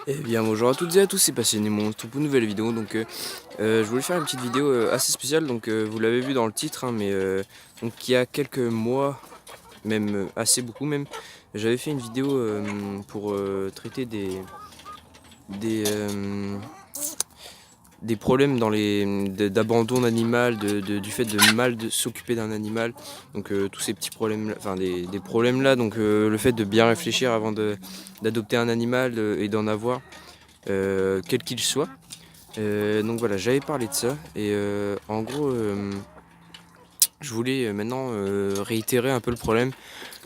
Eh bien bonjour à toutes et à tous, c'est Passionné Monstre pour une nouvelle vidéo. Je voulais faire une petite vidéo assez spéciale, vous l'avez vu dans le titre, donc il y a quelques mois, même assez beaucoup même, j'avais fait une vidéo pour traiter des, euh, des problèmes d'abandon d'animal, du fait de mal de s'occuper d'un animal, tous ces petits problèmes, enfin des problèmes là, le fait de bien réfléchir avant d'adopter un animal et d'en avoir. Quel qu'il soit. Donc voilà, j'avais parlé de ça et en gros, je voulais maintenant réitérer un peu le problème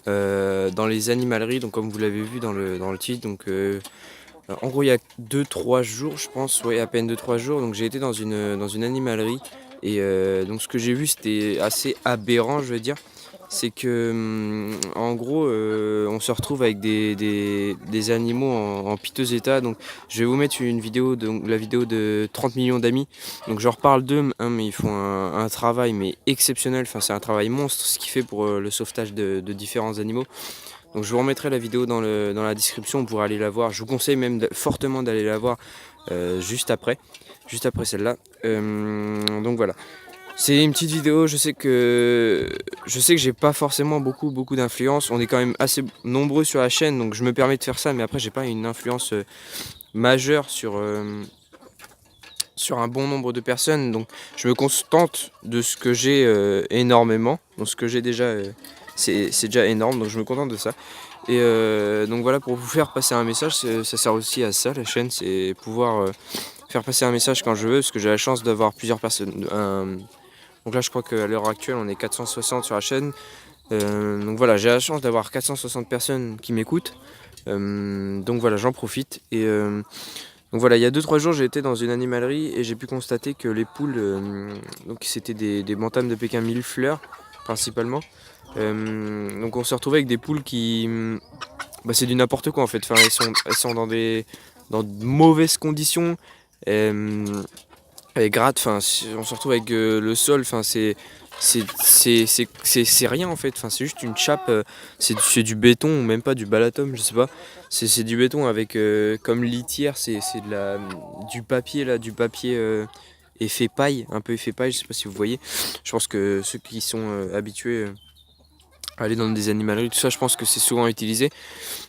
dans les animaleries. Donc comme vous l'avez vu dans le titre, en gros il y a 2-3 jours, je pense, ouais, à peine 2-3 jours. Donc j'ai été dans une animalerie et donc ce que j'ai vu c'était assez aberrant, je veux dire. C'est que en gros on se retrouve avec des animaux en piteux état. Donc je vais vous mettre une vidéo, donc la vidéo de 30 millions d'amis. Donc je reparle d'eux, hein, mais ils font un travail mais exceptionnel. Enfin c'est un travail monstre ce qu'ils fait pour le sauvetage de différents animaux. Donc je vous remettrai la vidéo dans la description pour aller la voir. Je vous conseille même fortement d'aller la voir juste après celle-là. Donc voilà. C'est une petite vidéo, je sais que j'ai pas forcément beaucoup d'influence. On est quand même assez nombreux sur la chaîne, donc je me permets de faire ça, mais après j'ai pas une influence majeure sur un bon nombre de personnes. Donc je me contente de ce que j'ai énormément. Donc ce que j'ai déjà c'est déjà énorme, donc je me contente de ça. Et donc voilà, pour vous faire passer un message, ça sert aussi à ça la chaîne, c'est pouvoir faire passer un message quand je veux, parce que j'ai la chance d'avoir plusieurs personnes. Donc là je crois qu'à l'heure actuelle on est 460 sur la chaîne. Donc voilà, j'ai la chance d'avoir 460 personnes qui m'écoutent. Donc voilà, j'en profite. Et donc voilà, il y a 2-3 jours j'ai été dans une animalerie et j'ai pu constater que les poules, donc c'était des bantams de Pékin mille fleurs principalement. Donc on se retrouvait avec des poules qui, bah, c'est du n'importe quoi en fait. Enfin, elles sont dans de mauvaises conditions. Euh, Elles grattent, on se retrouve avec le sol, c'est rien en fait, c'est juste une chape, c'est du béton ou même pas du balatum, je sais pas. C'est du béton avec comme litière, c'est du papier là, du papier effet paille, un peu effet paille, je sais pas si vous voyez. Je pense que ceux qui sont habitués à aller dans des animaleries, tout ça, je pense que c'est souvent utilisé.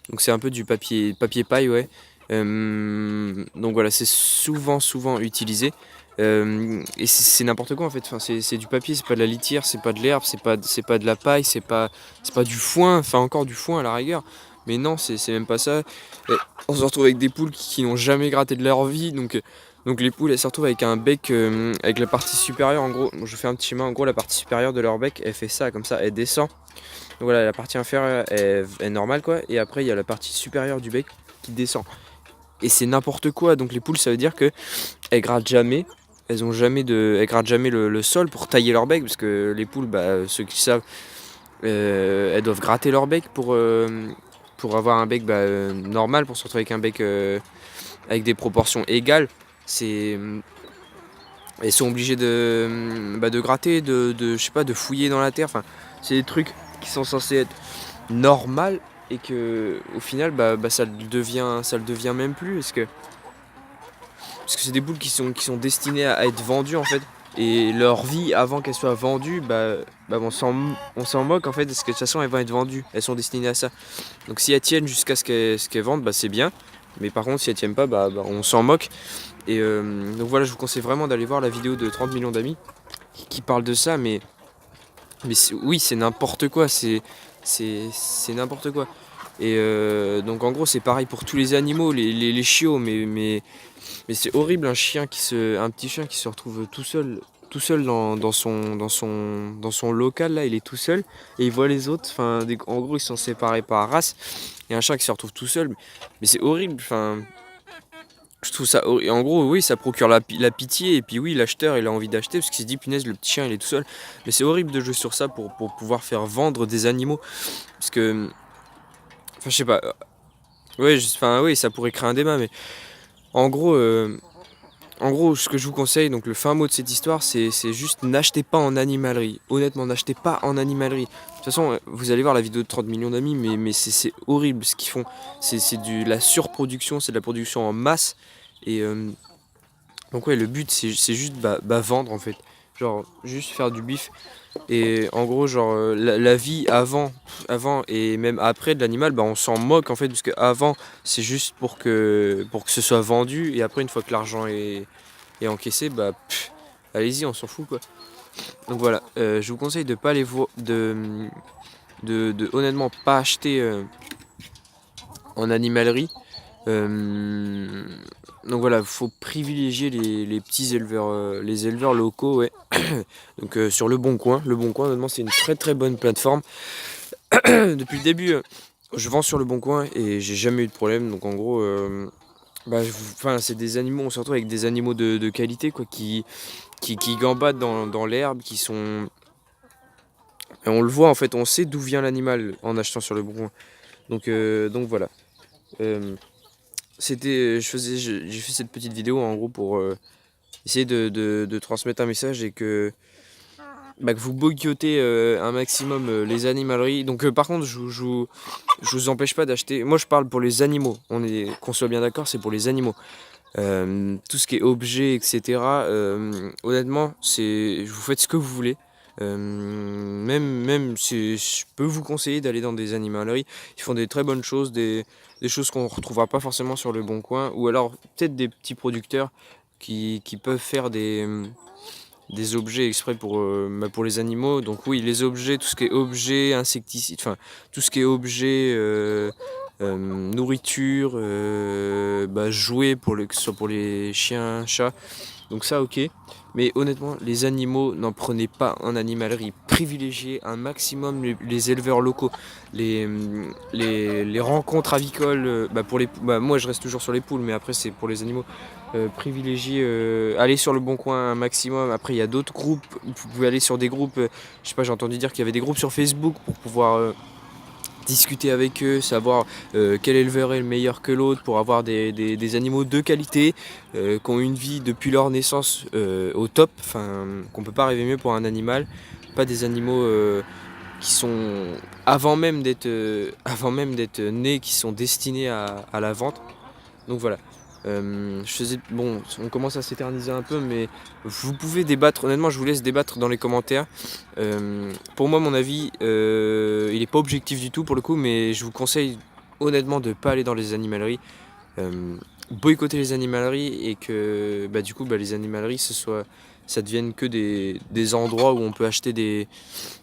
Donc c'est un peu du papier paille, ouais. Donc voilà, c'est souvent utilisé. Et c'est n'importe quoi en fait. Enfin, c'est du papier, c'est pas de la litière, c'est pas de l'herbe, c'est pas de la paille, c'est pas du foin, enfin encore du foin à la rigueur. Mais non, c'est même pas ça. Et on se retrouve avec des poules qui n'ont jamais gratté de leur vie. Donc les poules elles se retrouvent avec un bec, avec la partie supérieure en gros. Je fais un petit schéma, en gros la partie supérieure de leur bec elle fait ça, comme ça elle descend. Donc voilà, la partie inférieure est normale quoi. Et après il y a la partie supérieure du bec qui descend. Et c'est n'importe quoi. Donc les poules ça veut dire que elles grattent jamais. Elles grattent jamais le sol pour tailler leur bec, parce que les poules, bah, ceux qui savent, elles doivent gratter leur bec pour avoir un bec normal, pour se retrouver avec un bec avec des proportions égales. C'est, elles sont obligées de gratter, je sais pas, de fouiller dans la terre. Enfin, c'est des trucs qui sont censés être normaux et que au final, ça le devient même plus, parce que c'est des poules qui sont destinées à être vendues en fait. Et leur vie avant qu'elles soient vendues, on s'en moque en fait, parce que de toute façon elles vont être vendues. Elles sont destinées à ça. Donc si elles tiennent jusqu'à ce qu'elles vendent, bah c'est bien. Mais par contre si elles tiennent pas, on s'en moque. Et donc voilà, je vous conseille vraiment d'aller voir la vidéo de 30 millions d'amis qui parle de ça. Mais oui, c'est n'importe quoi. C'est n'importe quoi. Et donc en gros c'est pareil pour tous les animaux, les chiots, mais c'est horrible un petit chien qui se retrouve tout seul dans son local là, il est tout seul et il voit les autres. Enfin, en gros ils sont séparés par race. Et un chien qui se retrouve tout seul, mais c'est horrible. Enfin, je trouve ça horrible. En gros, oui, ça procure la pitié et puis oui, l'acheteur il a envie d'acheter parce qu'il se dit punaise le petit chien il est tout seul. Mais c'est horrible de jouer sur ça pour pouvoir faire vendre des animaux parce que, enfin, je sais pas. Ouais, enfin oui, ça pourrait créer un débat, mais en gros. en gros, ce que je vous conseille, donc le fin mot de cette histoire, c'est juste n'achetez pas en animalerie. Honnêtement, n'achetez pas en animalerie. De toute façon, vous allez voir la vidéo de 30 millions d'amis, mais c'est horrible ce qu'ils font. C'est de la surproduction, c'est de la production en masse. Et donc ouais, le but, c'est juste vendre en fait. Genre, juste faire du bif. Et en gros, genre, la vie avant et même après de l'animal, on s'en moque en fait, parce que avant, c'est juste pour que ce soit vendu, et après, une fois que l'argent est encaissé, allez-y, on s'en fout quoi. Donc voilà, je vous conseille de pas aller voir, de honnêtement pas acheter en animalerie. Euh, donc voilà, faut privilégier les petits éleveurs, les éleveurs locaux, ouais. Donc sur Le Bon Coin, honnêtement, c'est une très très bonne plateforme. Depuis le début, je vends sur Le Bon Coin et j'ai jamais eu de problème. Donc en gros, c'est des animaux, on se retrouve avec des animaux de qualité quoi, qui gambadent dans l'herbe, qui sont. Et on le voit en fait, on sait d'où vient l'animal en achetant sur Le Bon Coin. Donc voilà. Euh, j'ai fait cette petite vidéo en gros pour essayer de transmettre un message et que vous boycottez un maximum les animaleries. Donc par contre, je vous empêche pas d'acheter. Moi, je parle pour les animaux. Qu'on soit bien d'accord, c'est pour les animaux. Tout ce qui est objet, etc. Honnêtement, vous faites ce que vous voulez. Même si je peux vous conseiller d'aller dans des animaleries. Ils font des très bonnes choses, des choses qu'on ne retrouvera pas forcément sur Le Bon Coin. Ou alors peut-être des petits producteurs qui peuvent faire des objets exprès pour les animaux. Donc oui, les objets, tout ce qui est objets, insecticides, enfin tout ce qui est objets, nourriture, jouets que ce soit pour les chiens, chats. Donc ça ok. Mais honnêtement, les animaux, n'en prenez pas en animalerie. Privilégiez un maximum les éleveurs locaux, les rencontres avicoles. Moi je reste toujours sur les poules, mais après c'est pour les animaux. Privilégiez, allez sur Le Bon Coin un maximum. Après il y a d'autres groupes, vous pouvez aller sur des groupes, je sais pas, j'ai entendu dire qu'il y avait des groupes sur Facebook pour pouvoir discuter avec eux, savoir quel éleveur est le meilleur que l'autre pour avoir des animaux de qualité, qui ont une vie depuis leur naissance au top, enfin qu'on peut pas rêver mieux pour un animal, pas des animaux qui sont avant même d'être nés, qui sont destinés à la vente. Donc voilà. On commence à s'éterniser un peu, mais vous pouvez débattre. Honnêtement, je vous laisse débattre dans les commentaires. Pour moi, mon avis, il n'est pas objectif du tout pour le coup, mais je vous conseille honnêtement de ne pas aller dans les animaleries. Boycotter les animaleries et que du coup, les animaleries, ça devienne que des endroits où on peut acheter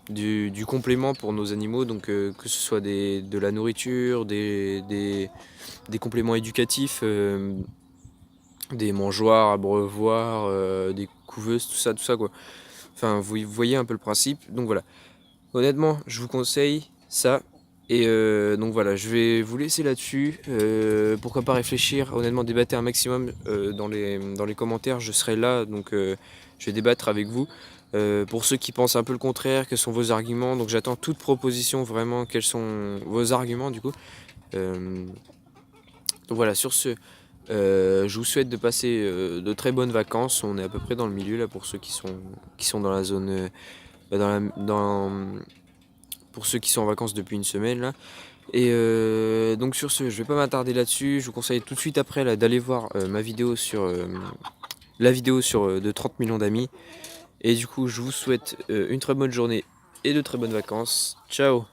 du complément pour nos animaux, donc que ce soit de la nourriture, des compléments éducatifs, des mangeoires, abreuvoirs, des couveuses, tout ça quoi. Enfin, vous voyez un peu le principe. Donc voilà. Honnêtement, je vous conseille ça. Et donc voilà, je vais vous laisser là-dessus. Pourquoi pas réfléchir, honnêtement débattre un maximum dans les commentaires. Je serai là, donc je vais débattre avec vous. Pour ceux qui pensent un peu le contraire, quels sont vos arguments? Donc j'attends toute proposition, vraiment, quels sont vos arguments du coup. Donc voilà, sur ce, je vous souhaite de passer de très bonnes vacances. On est à peu près dans le milieu là pour ceux qui sont dans la zone, pour ceux qui sont en vacances depuis une semaine là. Et donc sur ce, je vais pas m'attarder là-dessus. Je vous conseille tout de suite après là d'aller voir ma vidéo sur la vidéo sur de 30 millions d'amis. Et du coup, je vous souhaite une très bonne journée et de très bonnes vacances. Ciao!